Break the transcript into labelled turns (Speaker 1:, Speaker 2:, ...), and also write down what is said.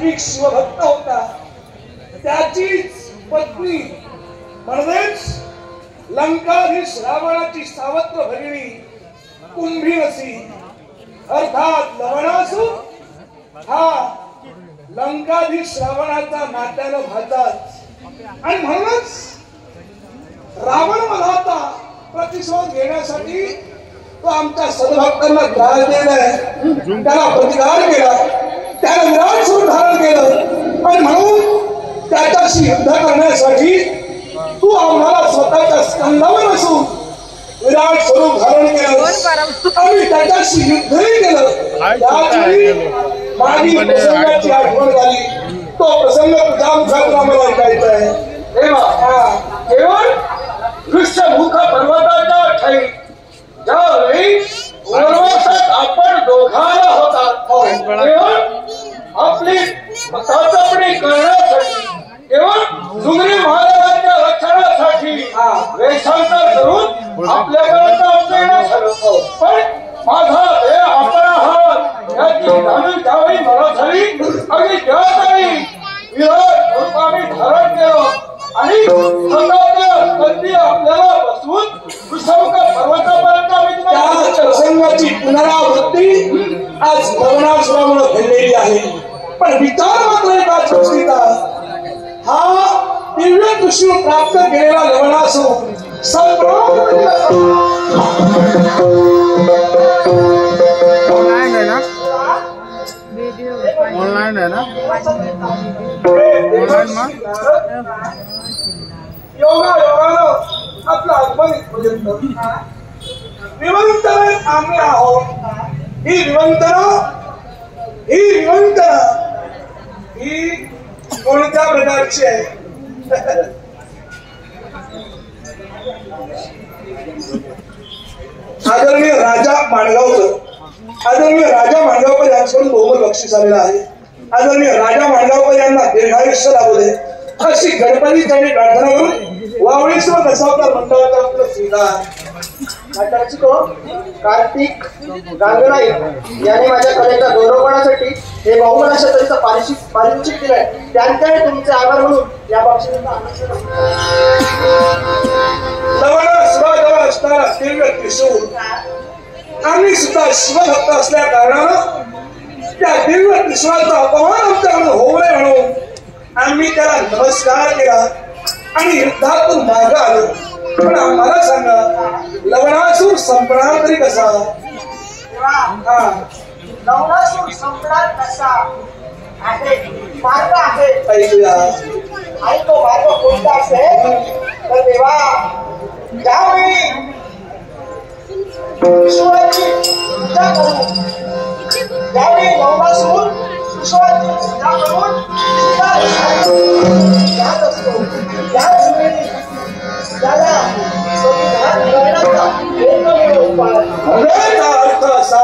Speaker 1: सात्विक शिवभक्त होता त्याचीच पत्नी म्हणजेच लंकाधीश रावणाची सावत्र भगिनी कुंभीरसी अर्थात लवणासुर हा लंकाधीश रावणाचा नात्याला भाचाच आणि म्हणूनच रावण मधाचा प्रतिशोध घेण्यासाठी तो आमच्या सद्भक्तांना त्रास दिलाय त्याला प्रतिकार केला त्याला विराट स्वरूप धारण केलं आणि म्हणून त्याच्याशी युद्ध करण्यासाठी तू आम्हाला स्वतःच्या स्कंदावर बसून विराट स्वरूप धारण केलं आणि त्याच्याशी युद्धही केलं त्यावेळी मागील प्रसंगाची आठवण झाली तो प्रसंग तुझ्या मुखातून आम्हाला ऐकायचा आहे केवळ वृक्षमुख पर्वताच्या ठाई ज्यावेळी वनवासात आपण दोघाला होता केवळ आपली चाचपणी करण्यासाठी केवळ जुगरी महाराजांच्या रक्षणासाठी वेषांतर करून आपल्यापर्यंत आपल्याला ठरवतो पण माझा हे आपण आहात याची जाणीव त्यावेळी मला झाली आणि त्यावेळी विराट स्वरूप आम्ही धारण केलं आणि स्वतःच्या संधी आपल्याला बसवून वृषमुख पर्वतापर्यंत आम्ही त्या प्रसंगाची पुनरावृत्ती आज लवणासुरामुळे घडलेली आहे पण विचार मात्र एका गोष्टीचा हा दिव्य दृष्टी प्राप्त केलेला लवणासूर
Speaker 2: ऑनलाइन है ना ऑनलाइन
Speaker 1: योगा आपलं आगमन इथपर्यंत विवंतन आम्ही आहोत ही विवंतना ही कोणत्या प्रकारची आहे आदरणीय राजा मांडगावकर यांच्याकडून बहुमत बक्षीस आलेला आहे आदरणीय राजा मांडगावकर यांना दीर्घायुष्य लाभू दे अशी गणपती त्यांनी प्रार्थना करून वावळीश्वर दशावतार मंडळाचा आपलं स्वीकार
Speaker 3: कार्तिक गांगराई याने माझ्या कलेच्या गौरवपणासाठी हे बहुमत अशा तऱ्हेचं पारितोषिक दिलंय त्यांचे तुमचे आभार म्हणून या बक्षिसाचा
Speaker 1: लवणासुराजवळ असणारा दिव्य त्रिशूळ आम्ही सुद्धा शिवभक्त असल्या कारणानं त्या दिव्य त्रिशूळाचा अपमान आमच्याकडून होऊ नये म्हणून आम्ही त्याला नमस्कार केला आणि युद्धातून मागे आलो पण आम्हाला सांगा लवणासूर संपणार तरी कसा
Speaker 3: लवणासूर संपणार कसा आहे मार्ग आहे
Speaker 1: ऐकूया
Speaker 3: आणि तो मार्ग कोणता असेल तर तेव्हा ज्यावेळी ईश्वराची पूजा करून ज्यावेळी लवणासूर ईश्वराची पूजा करून जात असतो त्याच वेळी त्याला
Speaker 1: अर्थ असा